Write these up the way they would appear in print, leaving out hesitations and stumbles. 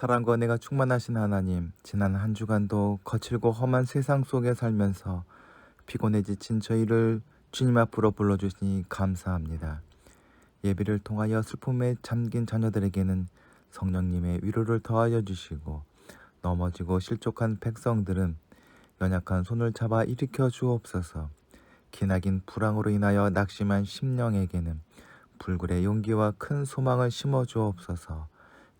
사랑과 은혜가 충만하신 하나님, 지난 한 주간도 거칠고 험한 세상 속에 살면서 피곤해 지친 저희를 주님 앞으로 불러주시니 감사합니다. 예배를 통하여 슬픔에 잠긴 자녀들에게는 성령님의 위로를 더하여 주시고, 넘어지고 실족한 백성들은 연약한 손을 잡아 일으켜 주옵소서. 기나긴 불황으로 인하여 낙심한 심령에게는 불굴의 용기와 큰 소망을 심어 주옵소서.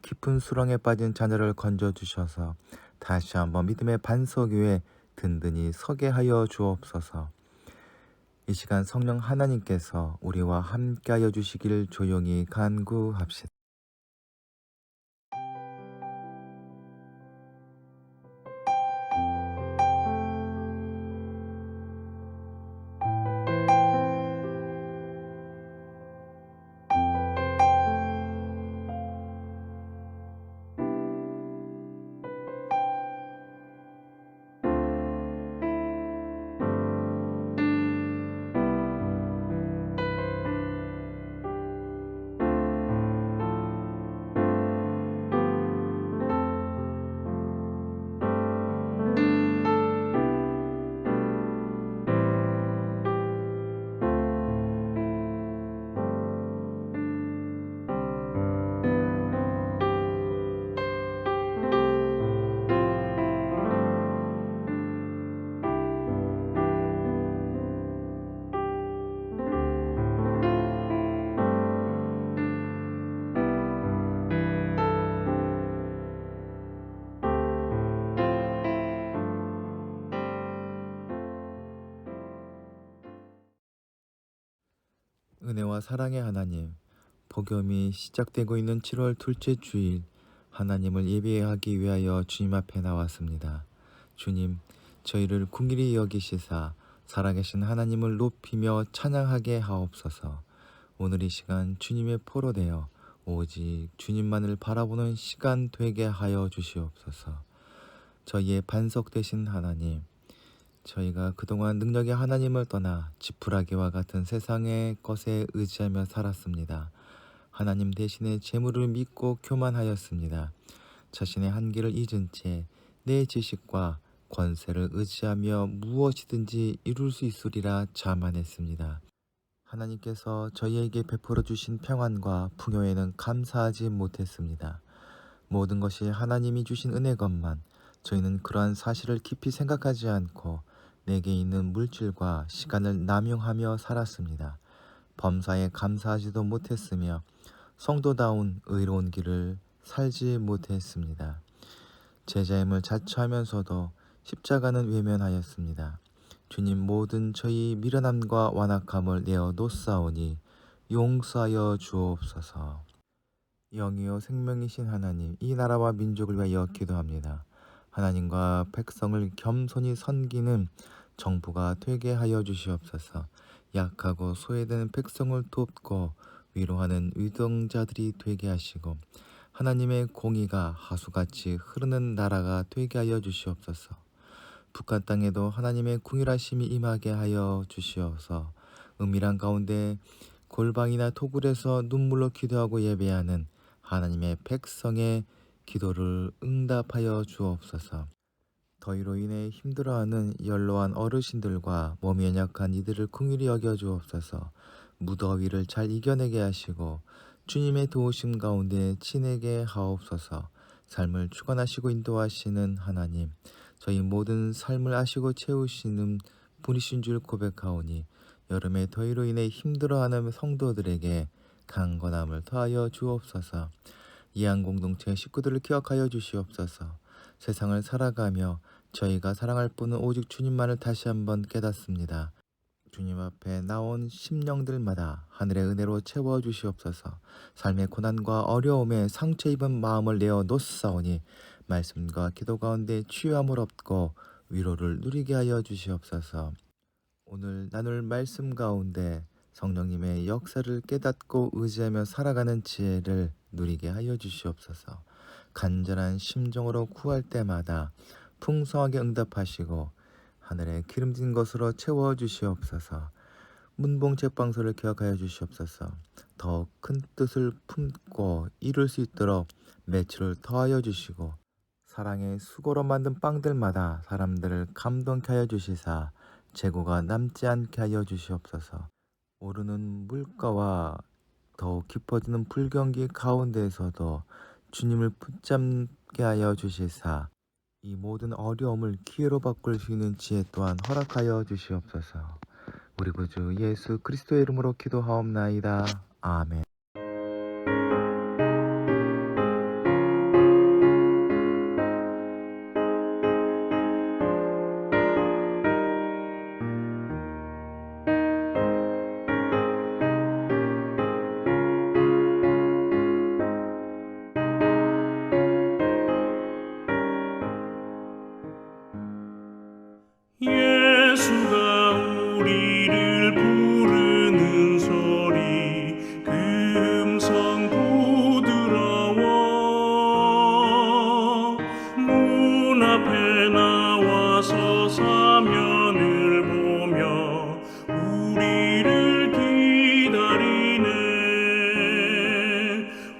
깊은 수렁에 빠진 자녀를 건져 주셔서 다시 한번 믿음의 반석 위에 든든히 서게 하여 주옵소서. 이 시간 성령 하나님께서 우리와 함께하여 주시길 조용히 간구합시다. 은혜와 사랑의 하나님, 복염이 시작되고 있는 7월 둘째 주일, 하나님을 예배하기 위하여 주님 앞에 나왔습니다. 주님, 저희를 긍휼히 여기시사 살아계신 하나님을 높이며 찬양하게 하옵소서. 오늘 이 시간 주님의 포로 되어 오직 주님만을 바라보는 시간 되게 하여 주시옵소서. 저희의 반석 되신 하나님, 저희가 그동안 능력의 하나님을 떠나 지푸라기와 같은 세상의 것에 의지하며 살았습니다. 하나님 대신에 재물을 믿고 교만하였습니다. 자신의 한계를 잊은 채 내 지식과 권세를 의지하며 무엇이든지 이룰 수 있으리라 자만했습니다. 하나님께서 저희에게 베풀어 주신 평안과 풍요에는 감사하지 못했습니다. 모든 것이 하나님이 주신 은혜건만 저희는 그러한 사실을 깊이 생각하지 않고 내게 있는 물질과 시간을 남용하며 살았습니다. 범사에 감사하지도 못했으며 성도다운 의로운 길을 살지 못했습니다. 제자임을 자처하면서도 십자가는 외면하였습니다. 주님, 모든 저희 미련함과 완악함을 내어 놓사오니 용서하여 주옵소서. 영이요 생명이신 하나님, 이 나라와 민족을 위하여 기도합니다. 하나님과 백성을 겸손히 섬기는 정부가 되게 하여 주시옵소서. 약하고 소외된 백성을 돕고 위로하는 위동자들이 되게 하시고, 하나님의 공의가 하수같이 흐르는 나라가 되게 하여 주시옵소서. 북한 땅에도 하나님의 궁휼하심이 임하게 하여 주시옵소서. 은밀한 가운데 골방이나 토굴에서 눈물로 기도하고 예배하는 하나님의 백성의 기도를 응답하여 주옵소서. 더위로 인해 힘들어하는 연로한 어르신들과 몸이 연약한 이들을 긍휼히 여겨 주옵소서. 무더위를 잘 이겨내게 하시고 주님의 도우심 가운데 지내게 하옵소서. 삶을 주관하시고 인도하시는 하나님, 저희 모든 삶을 아시고 채우시는 분이신 줄 고백하오니 여름의 더위로 인해 힘들어하는 성도들에게 강건함을 더하여 주옵소서. 이한 공동체 식구들을 기억하여 주시옵소서. 세상을 살아가며 저희가 사랑할 분은 오직 주님만을 다시 한번 깨닫습니다. 주님 앞에 나온 심령들마다 하늘의 은혜로 채워 주시옵소서. 삶의 고난과 어려움에 상처 입은 마음을 내어 놓사오니 말씀과 기도 가운데 치유함을 얻고 위로를 누리게 하여 주시옵소서. 오늘 나눌 말씀 가운데 성령님의 역사를 깨닫고 의지하며 살아가는 지혜를 누리게 하여 주시옵소서. 간절한 심정으로 구할 때마다 풍성하게 응답하시고 하늘의 기름진 것으로 채워 주시옵소서. 문봉 책방서를 기억하여 주시옵소서. 더 큰 뜻을 품고 이룰 수 있도록 매출을 더하여 주시고 사랑의 수고로 만든 빵들마다 사람들을 감동케 하여 주시사 재고가 남지 않게 하여 주시옵소서. 오르는 물가와 더욱 깊어지는 불경기 가운데에서도 주님을 붙잡게 하여 주시사 이 모든 어려움을 기회로 바꿀 수 있는 지혜 또한 허락하여 주시옵소서. 우리 구주 예수 그리스도의 이름으로 기도하옵나이다. 아멘. 예수가 우리를 부르는 소리 그 음성 부드러워 문 앞에 나와서 사면을 보며 우리를 기다리네.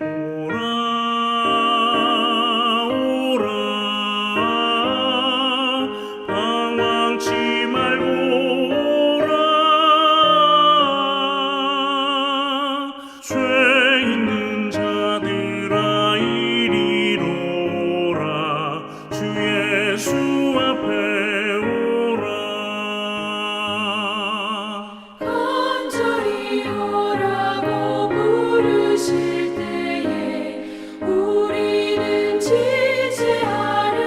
오라 오라 방황치 말고 오라. 죄 있는 자들아 이리로 오라. 주 예수 앞에 오라. 간절히 오라고 부르실 때에 우리는 지체하랴.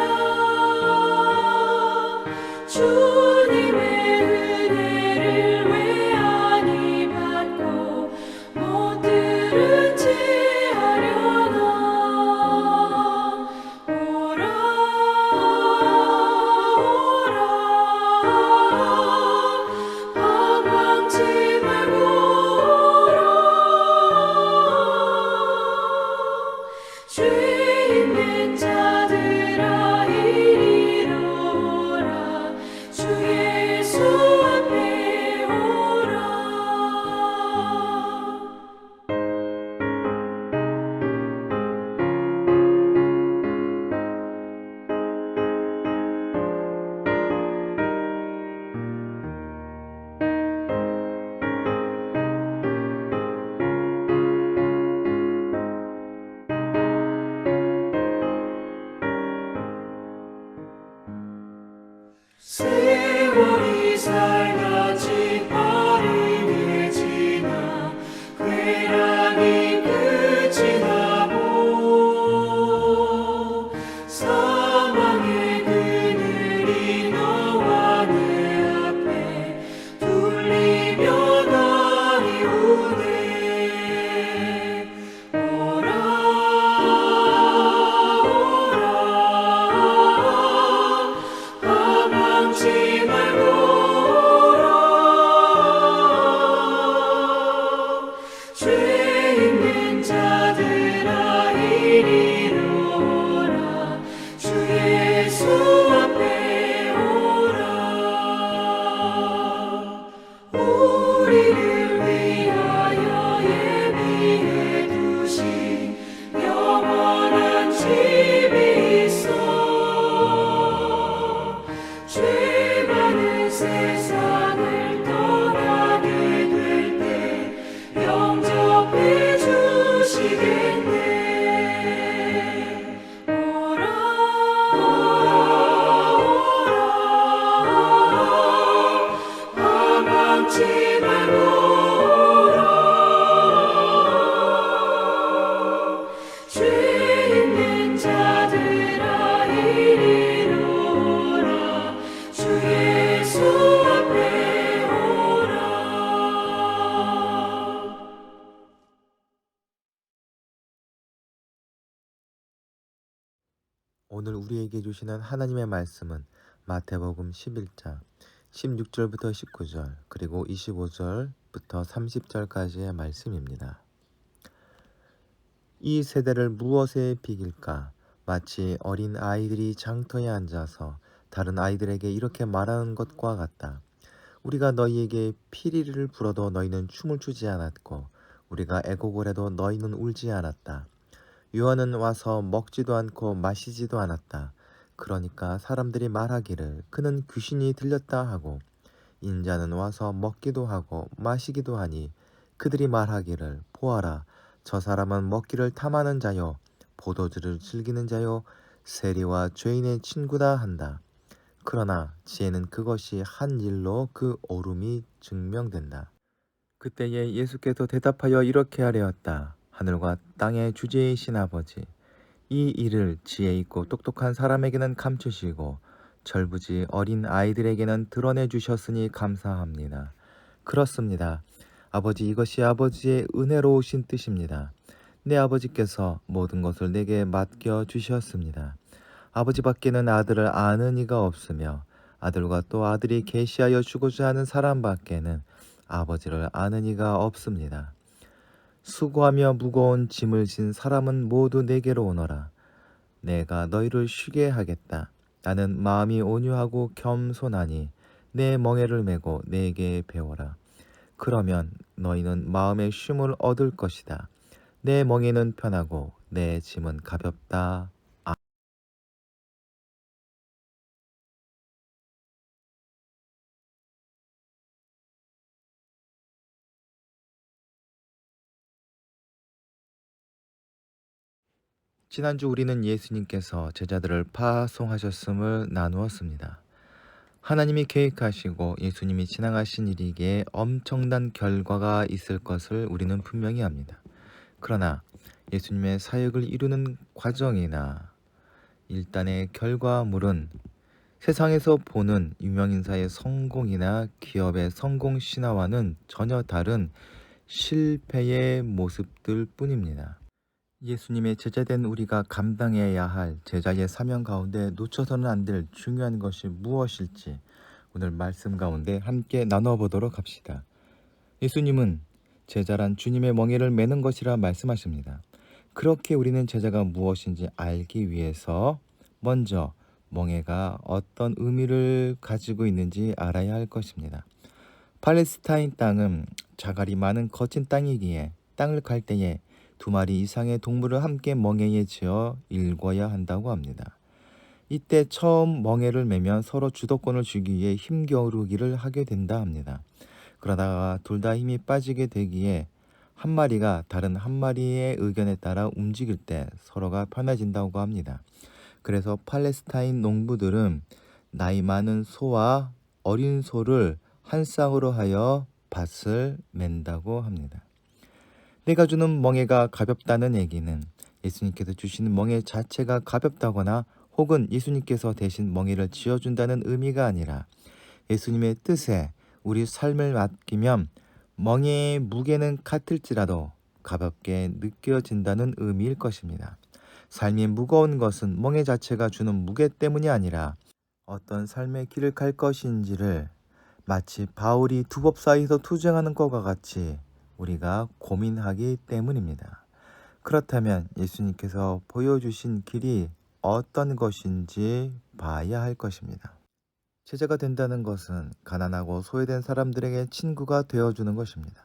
주님의 은혜를 왜 아니 받고 못 들은 채 하려나. 오라 오라 방황치 말고 오라. 죄 있는 자들아 이리로 오라. 주 예수 앞에 오라. 세월이 살같이 빠르게 지나 쾌락이 끝이 나고 사망의 그늘이 너와 내 앞에 둘리며 나이오네. 오라 오라 방황치 말고 오라. 죄 있는 자들아 이리로 오라. 주 예수 앞에 오라. 우리를 위하여 예비해 두신 영원한 집이 있어. 죄 많은 세상을 떠나게 될 때 영접해 주시겠네. 오라 오라 오라 방황치 말고 오라. 죄 있는 자들아 이리로 오라. 주 예수 앞에 오라. 오늘 우리에게 주시는 하나님의 말씀은 마태복음 11장 16절부터 19절 그리고 25절부터 30절까지의 말씀입니다. 이 세대를 무엇에 비길까? 마치 어린 아이들이 장터에 앉아서 다른 아이들에게 이렇게 말하는 것과 같다. 우리가 너희에게 피리를 불어도 너희는 춤을 추지 않았고 우리가 애곡을 해도 너희는 울지 않았다. 요한은 와서 먹지도 않고 마시지도 않았다. 그러니까 사람들이 말하기를 그는 귀신이 들렸다 하고, 인자는 와서 먹기도 하고 마시기도 하니 그들이 말하기를 보아라, 저 사람은 먹기를 탐하는 자요 포도주를 즐기는 자요 세리와 죄인의 친구다 한다. 그러나 지혜는 그것이 한 일로 그 옳음이 증명된다. 그때에 예수께서 대답하여 이렇게 하려었다. 하늘과 땅의 주제이신 아버지, 이 일을 지혜 있고 똑똑한 사람에게는 감추시고 절부지 어린 아이들에게는 드러내 주셨으니 감사합니다. 그렇습니다. 아버지, 이것이 아버지의 은혜로우신 뜻입니다. 내 아버지께서 모든 것을 내게 맡겨 주셨습니다. 아버지밖에는 아들을 아는 이가 없으며 아들과 또 아들이 계시하여 주고자 하는 사람밖에는 아버지를 아는 이가 없습니다. 수고하며 무거운 짐을 진 사람은 모두 내게로 오너라. 내가 너희를 쉬게 하겠다. 나는 마음이 온유하고 겸손하니 내 멍에를 메고 내게 배워라. 그러면 너희는 마음의 쉼을 얻을 것이다. 내 멍에는 편하고 내 짐은 가볍다. 지난주 우리는 예수님께서 제자들을 파송하셨음을 나누었습니다. 하나님이 계획하시고 예수님이 지나가신 일이기에 엄청난 결과가 있을 것을 우리는 분명히 합니다. 그러나 예수님의 사역을 이루는 과정이나 일단의 결과물은 세상에서 보는 유명인사의 성공이나 기업의 성공 신화와는 전혀 다른 실패의 모습들 뿐입니다. 예수님의 제자된 우리가 감당해야 할 제자의 사명 가운데 놓쳐서는 안 될 중요한 것이 무엇일지 오늘 말씀 가운데 함께 나눠보도록 합시다. 예수님은 제자란 주님의 멍에를 매는 것이라 말씀하십니다. 그렇게 우리는 제자가 무엇인지 알기 위해서 먼저 멍에가 어떤 의미를 가지고 있는지 알아야 할 것입니다. 팔레스타인 땅은 자갈이 많은 거친 땅이기에 땅을 갈 때에 2마리 이상의 동물을 함께 멍에에 지어 일궈야 한다고 합니다. 이때 처음 멍에를 매면 서로 주도권을 주기 위해 힘겨루기를 하게 된다 합니다. 그러다가 둘 다 힘이 빠지게 되기에 한 마리가 다른 한 마리의 의견에 따라 움직일 때 서로가 편해진다고 합니다. 그래서 팔레스타인 농부들은 나이 많은 소와 어린 소를 한 쌍으로 하여 밭을 맨다고 합니다. 내가 주는 멍에가 가볍다는 얘기는 예수님께서 주시는 멍에 자체가 가볍다거나 혹은 예수님께서 대신 멍에를 쥐어준다는 의미가 아니라 예수님의 뜻에 우리 삶을 맡기면 멍에의 무게는 같을지라도 가볍게 느껴진다는 의미일 것입니다. 삶이 무거운 것은 멍에 자체가 주는 무게 때문이 아니라 어떤 삶의 길을 갈 것인지를 마치 바울이 두 법 사이에서 투쟁하는 것과 같이 우리가 고민하기 때문입니다. 그렇다면 예수님께서 보여주신 길이 어떤 것인지 봐야 할 것입니다. 제자가 된다는 것은 가난하고 소외된 사람들에게 친구가 되어주는 것입니다.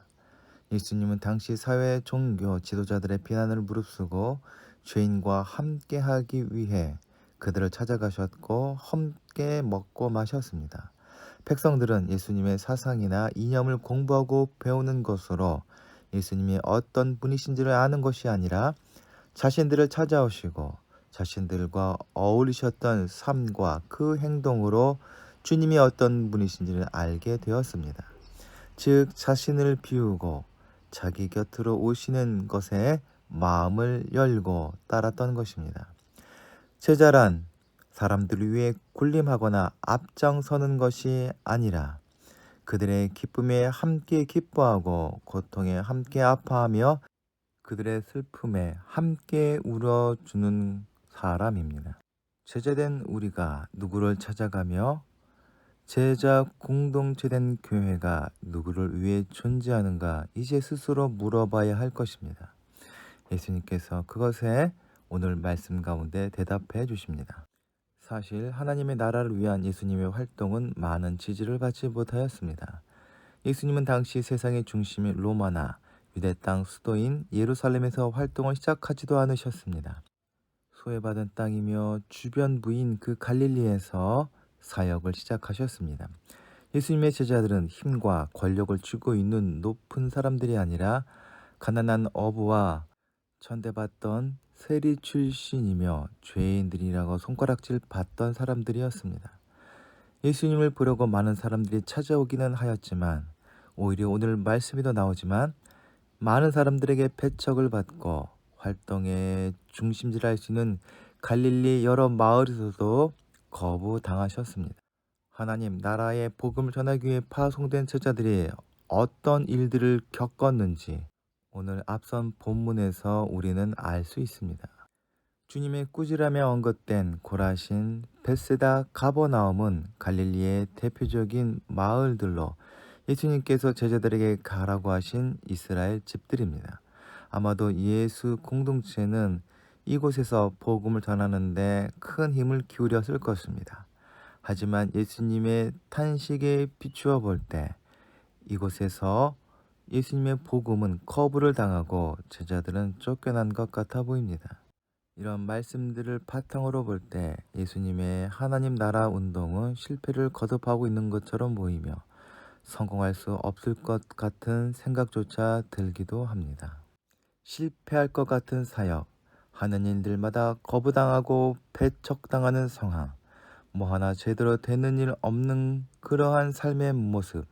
예수님은 당시 사회 종교 지도자들의 비난을 무릅쓰고 죄인과 함께하기 위해 그들을 찾아가셨고 함께 먹고 마셨습니다. 백성들은 예수님의 사상이나 이념을 공부하고 배우는 것으로 예수님이 어떤 분이신지를 아는 것이 아니라 자신들을 찾아오시고 자신들과 어울리셨던 삶과 그 행동으로 주님이 어떤 분이신지를 알게 되었습니다. 즉 자신을 비우고 자기 곁으로 오시는 것에 마음을 열고 따랐던 것입니다. 제자란 사람들을 위해 군림하거나 앞장서는 것이 아니라 그들의 기쁨에 함께 기뻐하고 고통에 함께 아파하며 그들의 슬픔에 함께 울어주는 사람입니다. 제자된 우리가 누구를 찾아가며 제자 공동체된 교회가 누구를 위해 존재하는가 이제 스스로 물어봐야 할 것입니다. 예수님께서 그것에 오늘 말씀 가운데 대답해 주십니다. 사실 하나님의 나라를 위한 예수님의 활동은 많은 지지를 받지 못하였습니다. 예수님은 당시 세상의 중심이 로마나 유대 땅 수도인 예루살렘에서 활동을 시작하지도 않으셨습니다. 소외받은 땅이며 주변부인 그 갈릴리에서 사역을 시작하셨습니다. 예수님의 제자들은 힘과 권력을 쥐고 있는 높은 사람들이 아니라 가난한 어부와 천대받던 세리 출신이며 죄인들이라고 손가락질 받던 사람들이었습니다. 예수님을 보려고 많은 사람들이 찾아오기는 하였지만 오히려 오늘 말씀에도 나오지만 많은 사람들에게 배척을 받고 활동의 중심지를 할 수 있는 갈릴리 여러 마을에서도 거부당하셨습니다. 하나님 나라의 복음을 전하기 위해 파송된 제자들이 어떤 일들을 겪었는지 오늘 앞선 본문에서 우리는 알 수 있습니다. 주님의 꾸지람에 언급된 고라신, 벳세다, 가버나움은 갈릴리의 대표적인 마을들로 예수님께서 제자들에게 가라고 하신 이스라엘 집들입니다. 아마도 예수 공동체는 이곳에서 복음을 전하는데 큰 힘을 기울였을 것입니다. 하지만 예수님의 탄식에 비추어 볼 때 이곳에서 예수님의 복음은 거부를 당하고 제자들은 쫓겨난 것 같아 보입니다. 이런 말씀들을 바탕으로 볼 때 예수님의 하나님 나라 운동은 실패를 거듭하고 있는 것처럼 보이며 성공할 수 없을 것 같은 생각조차 들기도 합니다. 실패할 것 같은 사역, 하는 일들마다 거부당하고 배척당하는 상황, 뭐 하나 제대로 되는 일 없는 그러한 삶의 모습,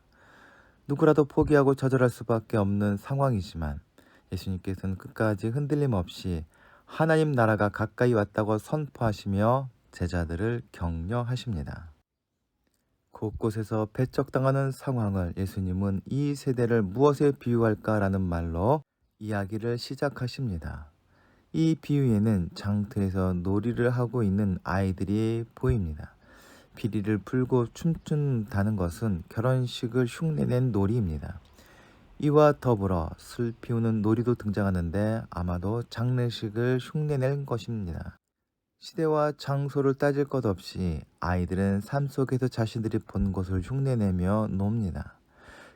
누구라도 포기하고 좌절할 수밖에 없는 상황이지만 예수님께서는 끝까지 흔들림 없이 하나님 나라가 가까이 왔다고 선포하시며 제자들을 격려하십니다. 곳곳에서 배척당하는 상황을 예수님은 이 세대를 무엇에 비유할까라는 말로 이야기를 시작하십니다. 이 비유에는 장터에서 놀이를 하고 있는 아이들이 보입니다. 피리를 불고 춤춘다는 것은 결혼식을 흉내낸 놀이입니다. 이와 더불어 술 피우는 놀이도 등장하는데 아마도 장례식을 흉내낼 것입니다. 시대와 장소를 따질 것 없이 아이들은 삶 속에서 자신들이 본 것을 흉내내며 놉니다.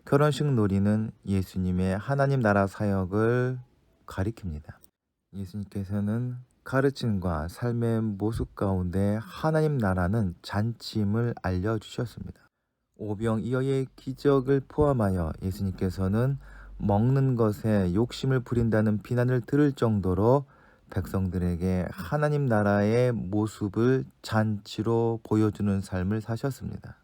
결혼식 놀이는 예수님의 하나님 나라 사역을 가리킵니다. 예수님께서는 가르침과 삶의 모습 가운데 하나님 나라는 잔치임을 알려주셨습니다. 오병이어의 기적을 포함하여 예수님께서는 먹는 것에 욕심을 부린다는 비난을 들을 정도로 백성들에게 하나님 나라의 모습을 잔치로 보여주는 삶을 사셨습니다.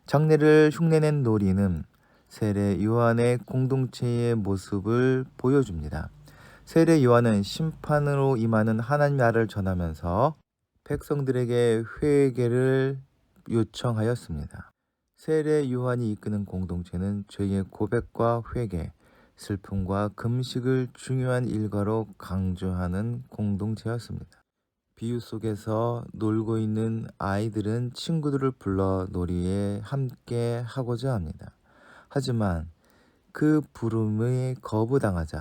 장례를 흉내낸 놀이는 세례 요한의 공동체의 모습을 보여줍니다. 세례 요한은 심판으로 임하는 하나님 나라를 전하면서 백성들에게 회개를 요청하였습니다. 세례 요한이 이끄는 공동체는 죄의 고백과 회개, 슬픔과 금식을 중요한 일과로 강조하는 공동체였습니다. 비유 속에서 놀고 있는 아이들은 친구들을 불러 놀이에 함께 하고자 합니다. 하지만 그 부름에 거부당하자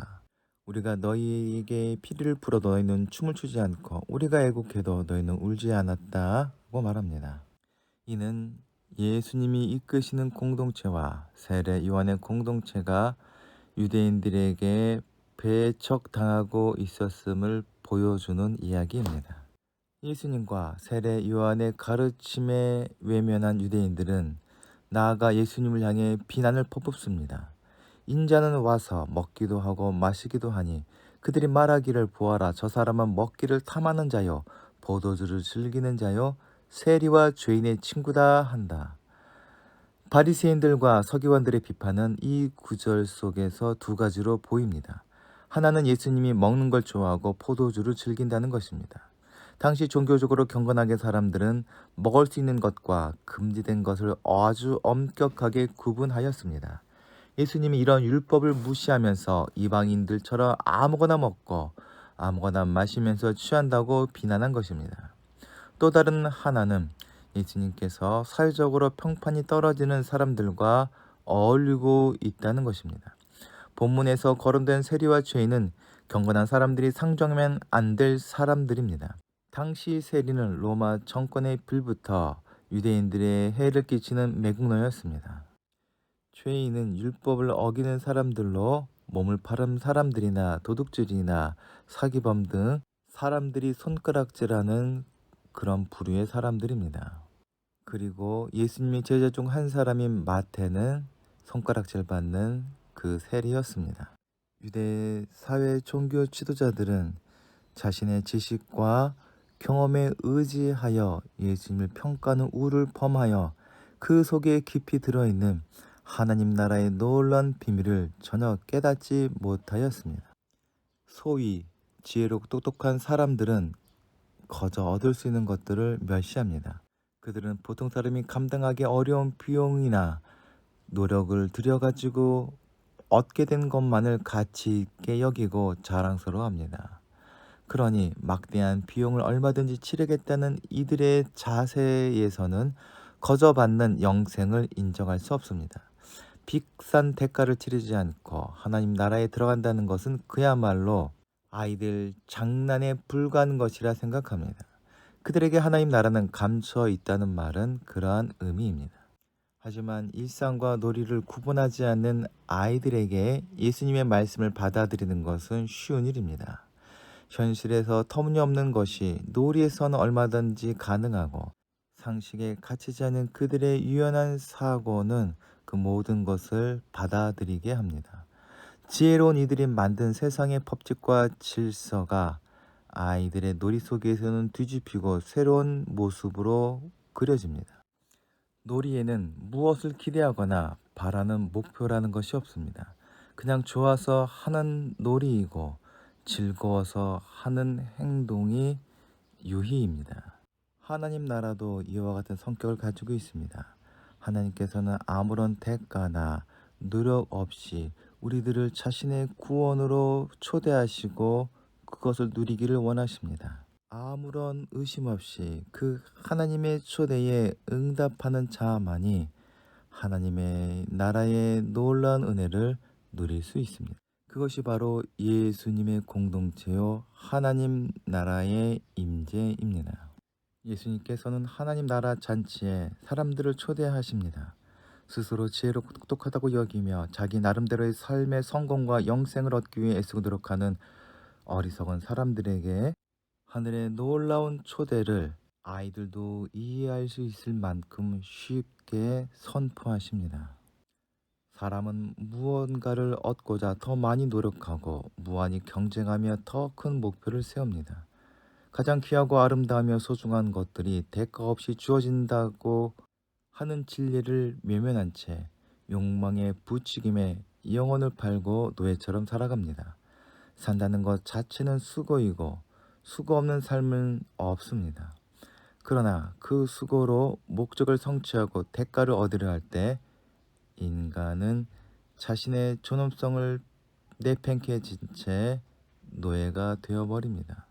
우리가 너희에게 피리를 불어도 너희는 춤을 추지 않고 우리가 애국해도 너희는 울지 않았다고 말합니다. 이는 예수님이 이끄시는 공동체와 세례 요한의 공동체가 유대인들에게 배척당하고 있었음을 보여주는 이야기입니다. 예수님과 세례 요한의 가르침에 외면한 유대인들은 나아가 예수님을 향해 비난을 퍼붓습니다. 인자는 와서 먹기도 하고 마시기도 하니 그들이 말하기를 보아라 저 사람은 먹기를 탐하는 자요 포도주를 즐기는 자요 세리와 죄인의 친구다 한다. 바리새인들과 서기관들의 비판은 이 구절 속에서 두 가지로 보입니다. 하나는 예수님이 먹는 걸 좋아하고 포도주를 즐긴다는 것입니다. 당시 종교적으로 경건하게 사람들은 먹을 수 있는 것과 금지된 것을 아주 엄격하게 구분하였습니다. 예수님이 이런 율법을 무시하면서 이방인들처럼 아무거나 먹고 아무거나 마시면서 취한다고 비난한 것입니다. 또 다른 하나는 예수님께서 사회적으로 평판이 떨어지는 사람들과 어울리고 있다는 것입니다. 본문에서 거론된 세리와 죄인은 경건한 사람들이 상종하면 안 될 사람들입니다. 당시 세리는 로마 정권의 불부터 유대인들의 해를 끼치는 매국노였습니다. 죄인은 율법을 어기는 사람들로 몸을 파는 사람들이나 도둑질이나 사기범 등 사람들이 손가락질하는 그런 부류의 사람들입니다. 그리고 예수님의 제자 중 한 사람인 마태는 손가락질 받는 그 세리였습니다. 유대 사회 종교 지도자들은 자신의 지식과 경험에 의지하여 예수님을 평가하는 우를 범하여 그 속에 깊이 들어있는 하나님 나라의 놀라운 비밀을 전혀 깨닫지 못하였습니다. 소위 지혜롭고 똑똑한 사람들은 거저 얻을 수 있는 것들을 멸시합니다. 그들은 보통 사람이 감당하기 어려운 비용이나 노력을 들여가지고 얻게 된 것만을 가치 있게 여기고 자랑스러워합니다. 그러니 막대한 비용을 얼마든지 치르겠다는 이들의 자세에서는 거저 받는 영생을 인정할 수 없습니다. 비싼 대가를 치르지 않고 하나님 나라에 들어간다는 것은 그야말로 아이들 장난에 불과한 것이라 생각합니다. 그들에게 하나님 나라는 감춰 있다는 말은 그러한 의미입니다. 하지만 일상과 놀이를 구분하지 않는 아이들에게 예수님의 말씀을 받아들이는 것은 쉬운 일입니다. 현실에서 터무니없는 것이 놀이에서는 얼마든지 가능하고 상식에 갇히지 않은 그들의 유연한 사고는 그 모든 것을 받아들이게 합니다. 지혜로운 이들이 만든 세상의 법칙과 질서가 아이들의 놀이 속에서는 뒤집히고 새로운 모습으로 그려집니다. 놀이에는 무엇을 기대하거나 바라는 목표라는 것이 없습니다. 그냥 좋아서 하는 놀이이고 즐거워서 하는 행동이 유희입니다. 하나님 나라도 이와 같은 성격을 가지고 있습니다. 하나님께서는 아무런 대가나 노력 없이 우리들을 자신의 구원으로 초대하시고 그것을 누리기를 원하십니다. 아무런 의심 없이 그 하나님의 초대에 응답하는 자만이 하나님의 나라의 놀라운 은혜를 누릴 수 있습니다. 그것이 바로 예수님의 공동체요 하나님 나라의 임재입니다. 예수님께서는 하나님 나라 잔치에 사람들을 초대하십니다. 스스로 지혜롭고 똑똑하다고 여기며 자기 나름대로의 삶의 성공과 영생을 얻기 위해 애쓰고 노력하는 어리석은 사람들에게 하늘의 놀라운 초대를 아이들도 이해할 수 있을 만큼 쉽게 선포하십니다. 사람은 무언가를 얻고자 더 많이 노력하고 무한히 경쟁하며 더 큰 목표를 세웁니다. 가장 귀하고 아름다우며 소중한 것들이 대가 없이 주어진다고 하는 진리를 외면한 채 욕망의 부추김에 영혼을 팔고 노예처럼 살아갑니다. 산다는 것 자체는 수고이고 수고 없는 삶은 없습니다. 그러나 그 수고로 목적을 성취하고 대가를 얻으려 할 때 인간은 자신의 존엄성을 내팽개친 채 노예가 되어버립니다.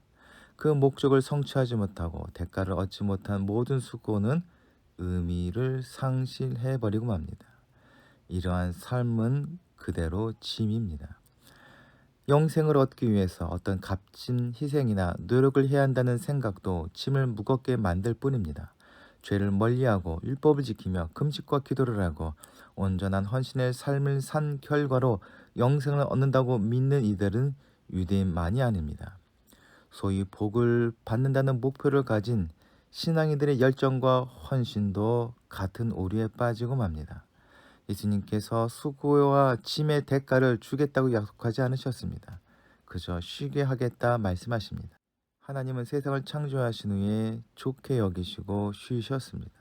그 목적을 성취하지 못하고 대가를 얻지 못한 모든 수고는 의미를 상실해버리고 맙니다. 이러한 삶은 그대로 짐입니다. 영생을 얻기 위해서 어떤 값진 희생이나 노력을 해야 한다는 생각도 짐을 무겁게 만들 뿐입니다. 죄를 멀리하고 율법을 지키며 금식과 기도를 하고 온전한 헌신의 삶을 산 결과로 영생을 얻는다고 믿는 이들은 유대인만이 아닙니다. 소위 복을 받는다는 목표를 가진 신앙인들의 열정과 헌신도 같은 오류에 빠지고 맙니다. 예수님께서 수고와 짐의 대가를 주겠다고 약속하지 않으셨습니다. 그저 쉬게 하겠다 말씀하십니다. 하나님은 세상을 창조하신 후에 좋게 여기시고 쉬셨습니다.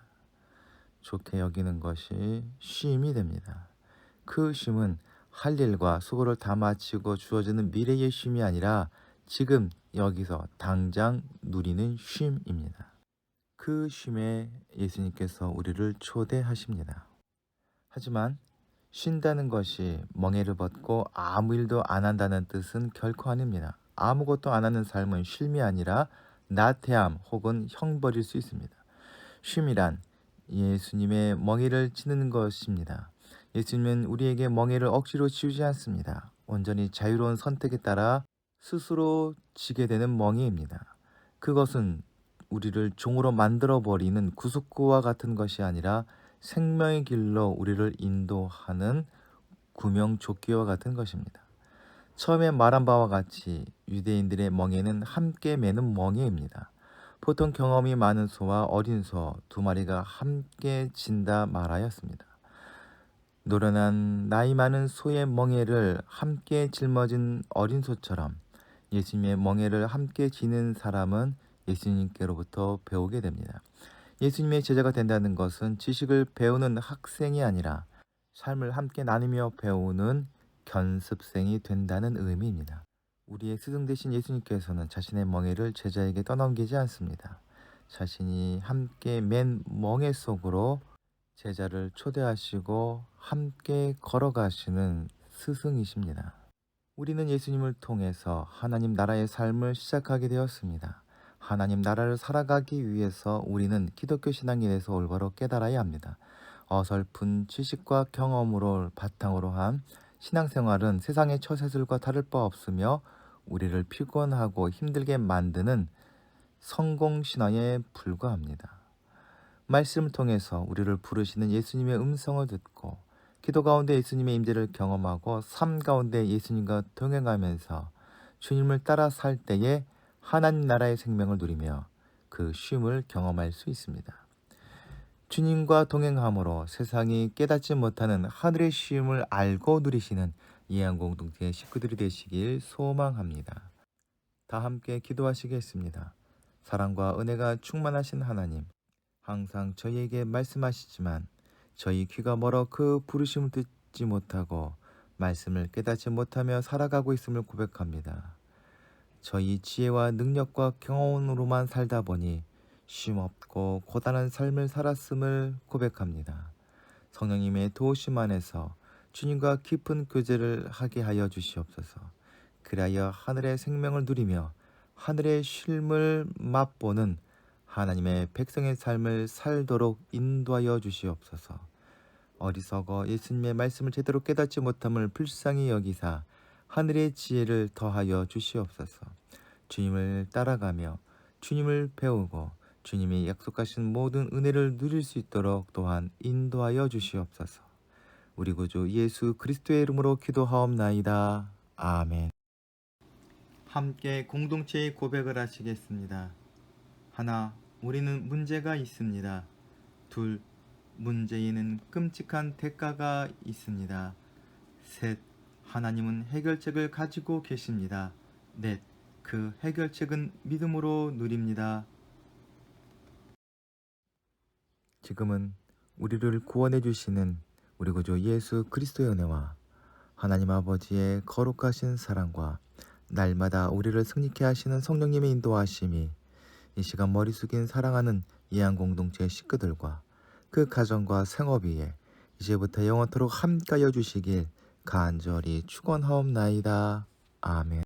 좋게 여기는 것이 쉼이 됩니다. 그 쉼은 할 일과 수고를 다 마치고 주어지는 미래의 쉼이 아니라 지금 여기서 당장 누리는 쉼입니다. 그 쉼에 예수님께서 우리를 초대하십니다. 하지만 쉰다는 것이 멍에를 벗고 아무 일도 안 한다는 뜻은 결코 아닙니다. 아무것도 안 하는 삶은 쉼이 아니라 나태함 혹은 형벌일 수 있습니다. 쉼이란 예수님의 멍에를 지는 것입니다. 예수님은 우리에게 멍에를 억지로 지우지 않습니다. 온전히 자유로운 선택에 따라 스스로 지게 되는 멍에입니다. 그것은 우리를 종으로 만들어버리는 구속구와 같은 것이 아니라 생명의 길로 우리를 인도하는 구명조끼와 같은 것입니다. 처음에 말한 바와 같이 유대인들의 멍에는 함께 매는 멍에입니다. 보통 경험이 많은 소와 어린 소 두 마리가 함께 진다 말하였습니다. 노련한 나이 많은 소의 멍에를 함께 짊어진 어린 소처럼 예수님의 멍에를 함께 지는 사람은 예수님께로부터 배우게 됩니다. 예수님의 제자가 된다는 것은 지식을 배우는 학생이 아니라 삶을 함께 나누며 배우는 견습생이 된다는 의미입니다. 우리의 스승 되신 예수님께서는 자신의 멍에를 제자에게 떠넘기지 않습니다. 자신이 함께 맨 멍에 속으로 제자를 초대하시고 함께 걸어가시는 스승이십니다. 우리는 예수님을 통해서 하나님 나라의 삶을 시작하게 되었습니다. 하나님 나라를 살아가기 위해서 우리는 기독교 신앙인에서 올바로 깨달아야 합니다. 어설픈 지식과 경험으로 바탕으로 한 신앙생활은 세상의 처세술과 다를 바 없으며 우리를 피곤하고 힘들게 만드는 성공신앙에 불과합니다. 말씀을 통해서 우리를 부르시는 예수님의 음성을 듣고 기도 가운데 예수님의 임재를 경험하고 삶 가운데 예수님과 동행하면서 주님을 따라 살 때에 하나님 나라의 생명을 누리며 그 쉼을 경험할 수 있습니다. 주님과 동행함으로 세상이 깨닫지 못하는 하늘의 쉼을 알고 누리시는 예안공동체 식구들이 되시길 소망합니다. 다 함께 기도하시겠습니다. 사랑과 은혜가 충만하신 하나님, 항상 저희에게 말씀하시지만 저희 귀가 멀어 그 부르심을 듣지 못하고 말씀을 깨닫지 못하며 살아가고 있음을 고백합니다. 저희 지혜와 능력과 경험으로만 살다 보니 쉼없고 고단한 삶을 살았음을 고백합니다. 성령님의 도우심 안에서 주님과 깊은 교제를 하게 하여 주시옵소서. 그리하여 하늘의 생명을 누리며 하늘의 쉼을 맛보는 하나님의 백성의 삶을 살도록 인도하여 주시옵소서. 어리석어 예수님의 말씀을 제대로 깨닫지 못함을 불쌍히 여기사 하늘의 지혜를 더하여 주시옵소서. 주님을 따라가며 주님을 배우고 주님이 약속하신 모든 은혜를 누릴 수 있도록 또한 인도하여 주시옵소서. 우리 구주 예수 그리스도의 이름으로 기도하옵나이다. 아멘. 함께 공동체의 고백을 하시겠습니다. 하나, 우리는 문제가 있습니다. 둘, 문제에는 끔찍한 대가가 있습니다. 셋, 하나님은 해결책을 가지고 계십니다. 넷, 그 해결책은 믿음으로 누립니다. 지금은 우리를 구원해 주시는 우리 구주 예수 그리스도의 은혜와 하나님 아버지의 거룩하신 사랑과 날마다 우리를 승리케 하시는 성령님의 인도하심이 이 시간 머리 숙인 사랑하는 예안공동체 식구들과 그 가정과 생업 위에 이제부터 영원토록 함께하여 주시길 간절히 축원하옵나이다. 아멘.